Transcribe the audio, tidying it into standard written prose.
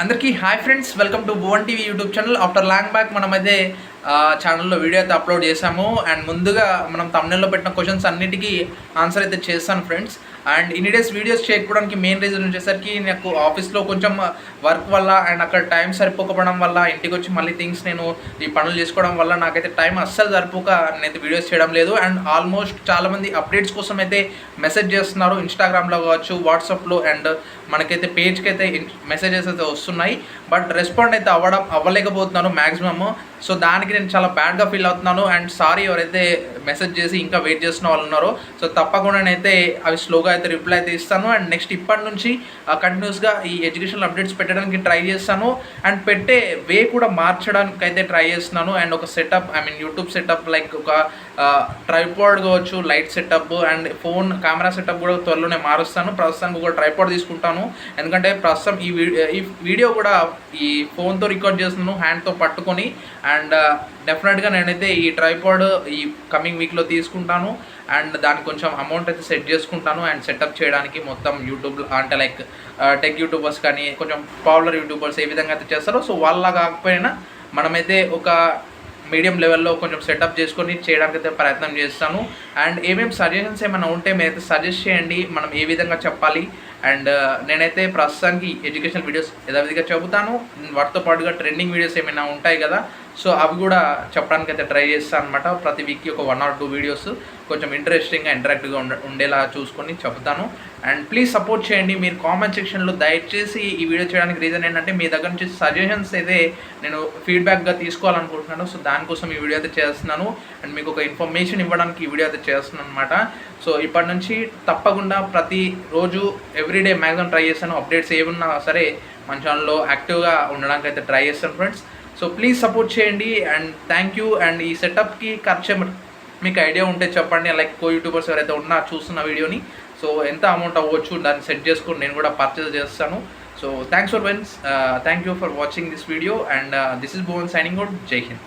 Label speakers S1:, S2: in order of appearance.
S1: అందరికీ hi friends, welcome to Bhuvan TV YouTube channel. After long back మనమైతే ఛానల్లో video అయితే అప్లోడ్ చేశాము. అండ్ ముందుగా మనం తమ్నెల్లో పెట్టిన క్వశ్చన్స్ అన్నిటికీ ఆన్సర్ అయితే చేస్తాను ఫ్రెండ్స్. అండ్ ఇన్ని డేస్ వీడియోస్ చేయకపోవడానికి మెయిన్ రీజన్ వచ్చేసరికి నాకు ఆఫీస్లో కొంచెం వర్క్ వల్ల అండ్ అక్కడ టైం సరిపోకపోవడం వల్ల ఇంటికి వచ్చి మళ్ళీ థింగ్స్ నేను ఈ పనులు చేసుకోవడం వల్ల నాకైతే టైం అస్సలు సరిపోక నేనైతే వీడియోస్ చేయడం లేదు. అండ్ ఆల్మోస్ట్ చాలామంది అప్డేట్స్ కోసం అయితే మెసేజ్ చేస్తున్నారు, ఇన్స్టాగ్రామ్లో కావచ్చు, వాట్సాప్లో, అండ్ మనకైతే పేజ్కి అయితే మెసేజెస్ అయితే వస్తున్నాయి. బట్ రెస్పాండ్ అయితే అవ్వలేకపోతున్నాను మ్యాక్సిమమ్. సో దానికి నేను చాలా బ్యాడ్గా ఫీల్ అవుతున్నాను. అండ్ సారీ ఎవరైతే మెసేజ్ చేసి ఇంకా వెయిట్ చేస్తున్న వాళ్ళు ఉన్నారో. సో తప్పకుండా నేనైతే అవి స్లోగా అయితే రిప్లై అయితే ఇస్తాను. అండ్ నెక్స్ట్ ఇప్పటి నుంచి కంటిన్యూస్గా ఈ ఎడ్యుకేషనల్ అప్డేట్స్ పెట్టడానికి ట్రై చేస్తాను. అండ్ పెట్టే వే కూడా మార్చడానికి అయితే ట్రై చేస్తున్నాను. అండ్ ఒక సెటప్, యూట్యూబ్ సెటప్ లైక్ ఒక ట్రైపాడ్ కావచ్చు, light setup and phone camera setup కూడా త్వరలోనే మారుస్తాను. ప్రస్తుతానికి ఒక ట్రైపాడ్ తీసుకుంటాను, ఎందుకంటే ప్రస్తుతం ఈ వీడియో కూడా ఈ ఫోన్తో రికార్డ్ చేస్తున్నాను, హ్యాండ్తో పట్టుకొని. అండ్ డెఫినెట్గా నేనైతే ఈ ట్రైపాడ్ ఈ కమింగ్ వీక్లో తీసుకుంటాను. అండ్ దానికి కొంచెం అమౌంట్ అయితే సెట్ చేసుకుంటాను. అండ్ సెటప్ చేయడానికి మొత్తం యూట్యూబ్ అంటే లైక్ టెక్ యూట్యూబర్స్ కానీ కొంచెం పాపులర్ యూట్యూబర్స్ ఏ విధంగా అయితే చేస్తారో, సో వాళ్ళ కాకపోయినా మనమైతే ఒక మీడియం లెవెల్లో కొంచెం సెటప్ చేసుకొని చేయడానికి అయితే ప్రయత్నం చేస్తాను. అండ్ ఏమేమి సజెషన్స్ ఏమైనా ఉంటే మీరైతే సజెస్ట్ చేయండి, మనం ఏ విధంగా చెప్పాలి. అండ్ నేనైతే ప్రస్తుతానికి ఎడ్యుకేషనల్ వీడియోస్ యథావిధిగా చెబుతాను. వాటితో పాటుగా ట్రెండింగ్ వీడియోస్ ఏమైనా ఉంటాయి కదా, సో అవి కూడా చెప్పడానికి అయితే ట్రై చేస్తాను అనమాట. ప్రతి వీక్కి ఒక 1 or 2 వీడియోస్ కొంచెం ఇంట్రెస్టింగ్గా ఇంటరాక్టివ్గా ఉండేలా చూసుకొని చెప్తాను. అండ్ ప్లీజ్ సపోర్ట్ చేయండి. మీరు కామెంట్ సెక్షన్లో దయచేసి ఈ వీడియో చేయడానికి రీజన్ ఏంటంటే మీ దగ్గర నుంచి సజెషన్స్ అయితే నేను ఫీడ్బ్యాక్గా తీసుకోవాలనుకుంటున్నాను. సో దానికోసం ఈ వీడియో అయితే చేస్తున్నాను. అండ్ మీకు ఒక ఇన్ఫర్మేషన్ ఇవ్వడానికి ఈ వీడియో అయితే చేస్తున్నాను అనమాట. సో ఇప్పటి నుంచి తప్పకుండా ప్రతిరోజు ఎవ్రీడే మ్యాక్సిమం ట్రై చేస్తాను. అప్డేట్స్ ఏమున్నా సరే మన ఛానల్లో యాక్టివ్గా ఉండడానికి అయితే ట్రై చేస్తాను ఫ్రెండ్స్. సో ప్లీజ్ సపోర్ట్ చేయండి. And thank you. అండ్ ఈ సెటప్కి ఖర్చు మీకు ఐడియా ఉంటే చెప్పండి. లైక్ కో యూట్యూబర్స్ ఎవరైతే ఉన్నా చూస్తున్న వీడియోని, సో ఎంత అమౌంట్ అవ్వచ్చు దాన్ని సెట్ చేసుకొని నేను కూడా పర్చేస్ చేస్తాను. So thanks for friends, thank you for watching this video. And this is Bhuvan signing out. జై హింద్.